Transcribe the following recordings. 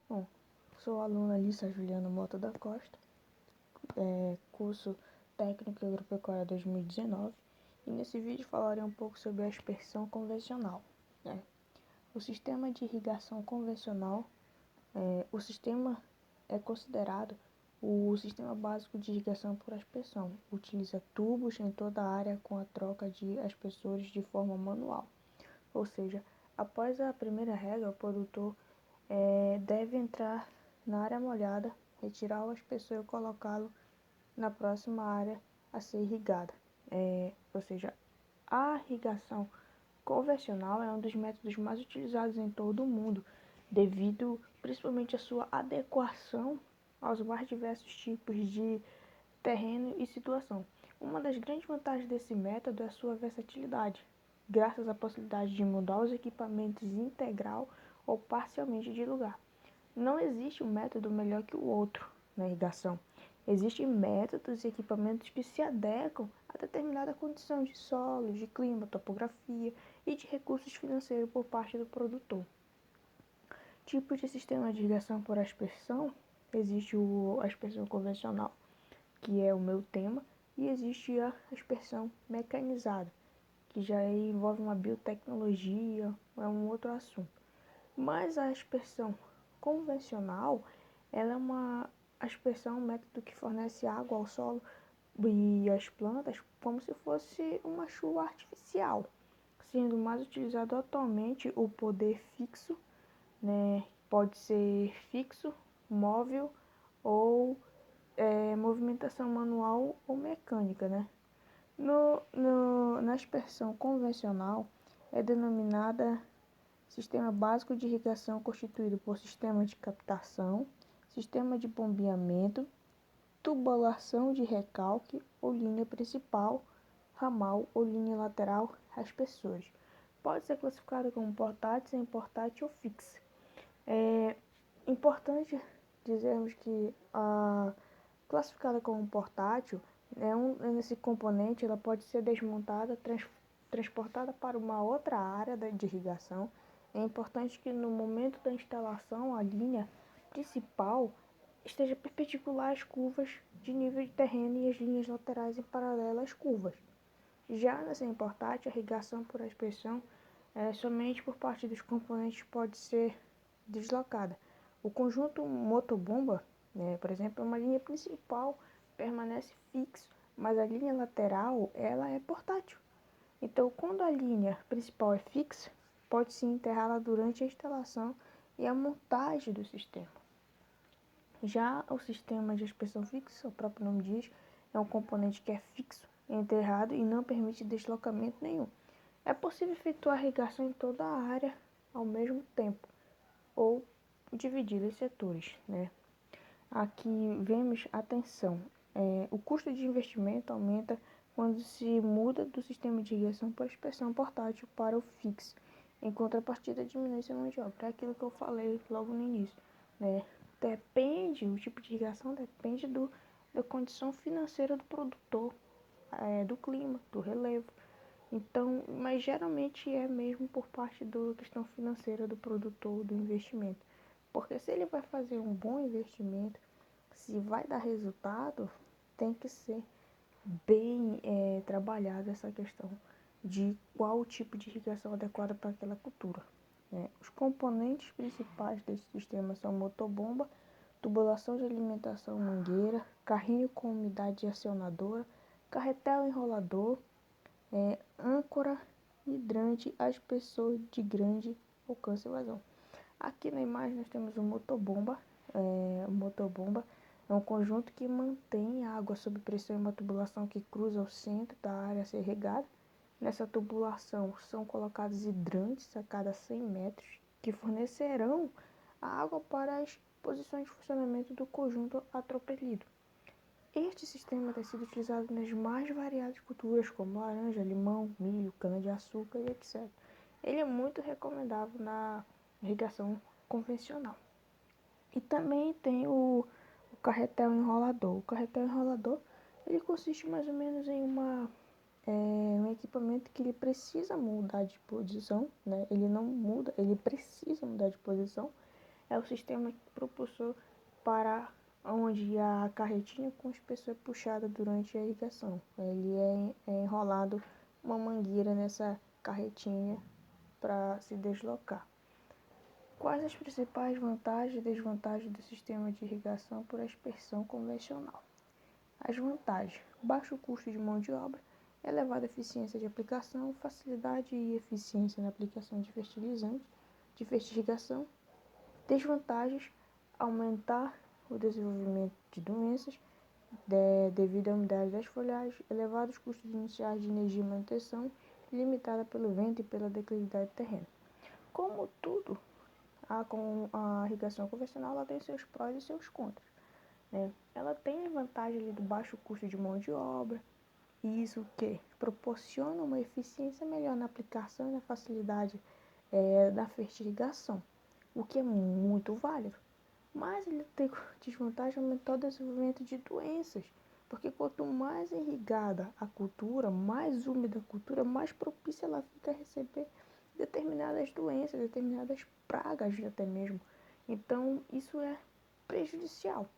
Bom, sou aluna Alissa Juliana Mota da Costa, curso Técnico Agropecuária 2019, e nesse vídeo falarei um pouco sobre a aspersão convencional. O sistema de irrigação convencional, o sistema é considerado o sistema básico de irrigação por aspersão. Utiliza tubos em toda a área com a troca de aspersores de forma manual. Ou seja, após a primeira rega, o produtor deve entrar na área molhada, retirar o aspersor e colocá-lo na próxima área a ser irrigada. Ou seja, a irrigação convencional é um dos métodos mais utilizados em todo o mundo, devido principalmente à sua adequação aos mais diversos tipos de terreno e situação. Uma das grandes vantagens desse método é a sua versatilidade, graças à possibilidade de mudar os equipamentos integral ou parcialmente de lugar. Não existe um método melhor que o outro na irrigação. Existem métodos e equipamentos que se adequam a determinada condição de solo, de clima, topografia e de recursos financeiros por parte do produtor. Tipos de sistema de irrigação por aspersão: existe a aspersão convencional, que é o meu tema, e existe a aspersão mecanizada, que já envolve uma biotecnologia, é um outro assunto. Mas a aspersão convencional, ela é uma aspersão, um método que fornece água ao solo e às plantas como se fosse uma chuva artificial, sendo mais utilizado atualmente o poder fixo, né? Pode ser fixo, móvel ou movimentação manual ou mecânica, né? Na aspersão convencional é denominada sistema básico de irrigação, constituído por sistema de captação, sistema de bombeamento, tubulação de recalque ou linha principal, ramal ou linha lateral, aspersores. Pode ser classificado como portátil, semi-portátil ou fixa. É importante dizermos que a classificada como portátil, nesse componente ela pode ser desmontada, transportada para uma outra área de irrigação. É importante que no momento da instalação a linha principal esteja perpendicular às curvas de nível de terreno e as linhas laterais em paralelo às curvas. Já na semi-portátil, a irrigação por aspersão somente por parte dos componentes pode ser deslocada. O conjunto motobomba, por exemplo, é uma linha principal, permanece fixo, mas a linha lateral ela é portátil. Então, quando a linha principal é fixa, pode-se enterrá-la durante a instalação e a montagem do sistema. Já o sistema de aspersão fixa, o próprio nome diz, é um componente que é fixo, enterrado e não permite deslocamento nenhum. É possível efetuar irrigação em toda a área ao mesmo tempo, ou dividido em setores, né? Aqui vemos, atenção, o custo de investimento aumenta quando se muda do sistema de irrigação por aspersão portátil para o fixo. Em contrapartida, diminui-se a mão de obra. É aquilo que eu falei logo no início, né? O tipo de irrigação depende da condição financeira do produtor, do clima, do relevo. Então, mas geralmente é mesmo por parte da questão financeira do produtor, do investimento. Porque se ele vai fazer um bom investimento, se vai dar resultado, tem que ser bem trabalhada essa questão de qual tipo de irrigação adequada para aquela cultura. Os componentes principais desse sistema são motobomba, tubulação de alimentação mangueira, carrinho com umidade acionadora, carretel enrolador, âncora, hidrante, aspersor de grande alcance e vazão. Aqui na imagem nós temos o motobomba. O motobomba é um conjunto que mantém a água sob pressão em uma tubulação que cruza o centro da área a ser regada. Nessa tubulação são colocados hidrantes a cada 100 metros, que fornecerão a água para as posições de funcionamento do conjunto atropelido. Este sistema tem sido utilizado nas mais variadas culturas, como laranja, limão, milho, cana-de-açúcar e etc. Ele é muito recomendável na irrigação convencional. E também tem o carretel enrolador. O carretel enrolador ele consiste mais ou menos em um equipamento que ele precisa mudar de posição, né? Ele não muda, ele precisa mudar de posição é o sistema propulsor para onde a carretinha com as pessoas é puxada durante a irrigação. Ele é enrolado uma mangueira nessa carretinha para se deslocar. Quais as principais vantagens e desvantagens do sistema de irrigação por aspersão convencional? As vantagens: baixo custo de mão de obra, elevada eficiência de aplicação, facilidade e eficiência na aplicação de fertilizantes, de fertilização. Desvantagens: aumentar o desenvolvimento de doenças devido à umidade das folhagens, elevados custos iniciais de energia e manutenção, limitada pelo vento e pela declividade do terreno. Como tudo, a irrigação convencional ela tem seus prós e seus contras, né? Ela tem a vantagem ali do baixo custo de mão de obra, e isso que proporciona uma eficiência melhor na aplicação e na facilidade da fertilização, o que é muito válido. Mas ele tem desvantagem aumentar o desenvolvimento de doenças, porque quanto mais irrigada a cultura, mais úmida a cultura, mais propícia ela fica a receber determinadas doenças, determinadas pragas até mesmo. Então isso é prejudicial,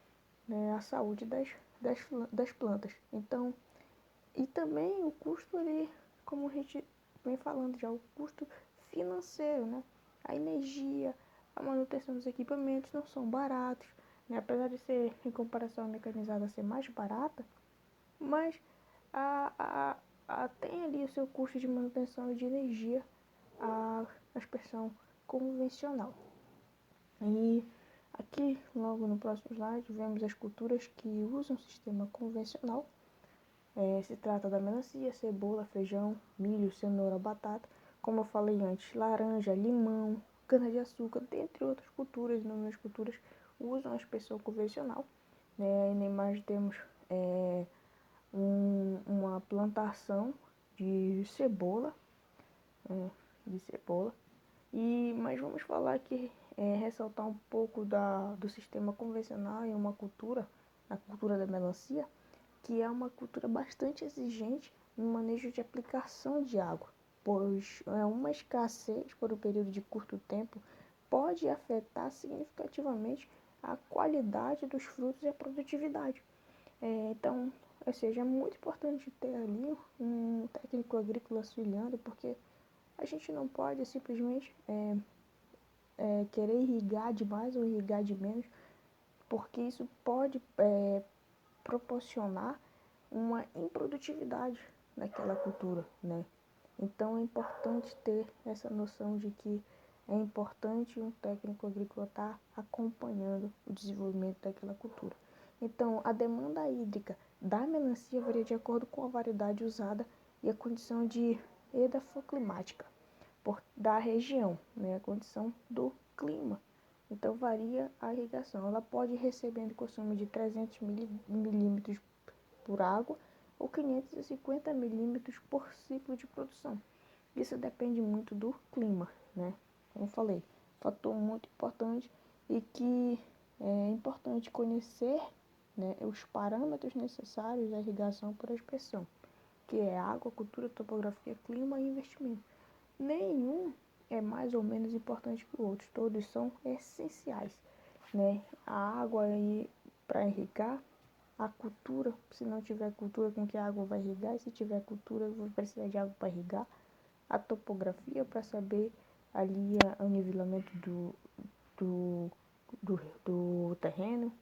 né, à saúde das plantas. Então, e também o custo ali, como a gente vem falando já, o custo financeiro, né? A energia, a manutenção dos equipamentos não são baratos, né? Apesar de ser, em comparação à mecanizada, ser mais barata, mas tem ali o seu custo de manutenção e de energia, a aspersão convencional. E aqui, logo no próximo slide, vemos as culturas que usam o sistema convencional. Se trata da melancia, cebola, feijão, milho, cenoura, batata, como eu falei antes, laranja, limão, cana-de-açúcar, dentre outras culturas, inúmeras culturas usam a aspersão convencional. Né? Na imagem temos uma plantação de cebola, mas vamos falar aqui, ressaltar um pouco do sistema convencional em uma cultura, a cultura da melancia, que é uma cultura bastante exigente no manejo de aplicação de água, pois uma escassez por um período de curto tempo pode afetar significativamente a qualidade dos frutos e a produtividade. Então, ou seja, é muito importante ter ali um técnico agrícola auxiliando, porque a gente não pode simplesmente querer irrigar demais ou irrigar de menos, porque isso pode proporcionar uma improdutividade naquela cultura, né? Então é importante ter essa noção de que é importante um técnico agrícola estar acompanhando o desenvolvimento daquela cultura. Então a demanda hídrica da melancia varia de acordo com a variedade usada e a condição de edafoclimática da região, né? A condição do clima. Então varia a irrigação. Ela pode ir recebendo consumo de 300 milímetros por água ou 550 milímetros por ciclo de produção. Isso depende muito do clima, né? Como eu falei, fator muito importante e que é importante conhecer, né, os parâmetros necessários da irrigação por aspersão, que é água, cultura, topografia, clima e investimento. Nenhum é mais ou menos importante que o outro, todos são essenciais, né? A água aí para irrigar, a cultura, se não tiver cultura, com que a água vai irrigar, e se tiver cultura, vai precisar de água para irrigar, a topografia para saber ali o nivelamento do, do terreno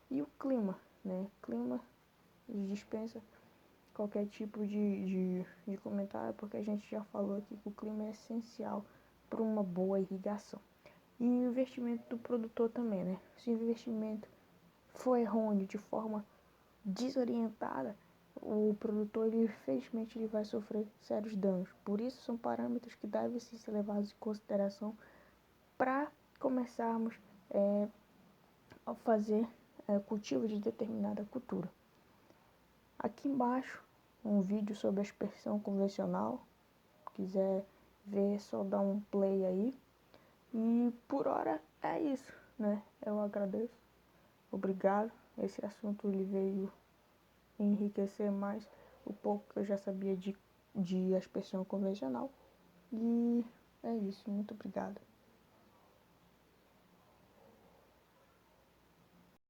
e o clima, né? Clima dispensa qualquer tipo de comentário, porque a gente já falou aqui que o clima é essencial para uma boa irrigação. E o investimento do produtor também, né? Se o investimento for errôneo, de forma desorientada, o produtor, infelizmente, ele vai sofrer sérios danos. Por isso, são parâmetros que devem ser levados em consideração para começarmos a fazer cultivo de determinada cultura. Aqui embaixo, um vídeo sobre a aspersão convencional. Se quiser ver, é só dar um play aí. E por hora é isso, né? Eu agradeço. Obrigado. Esse assunto ele veio enriquecer mais o pouco que eu já sabia de aspersão convencional. E é isso. Muito obrigado.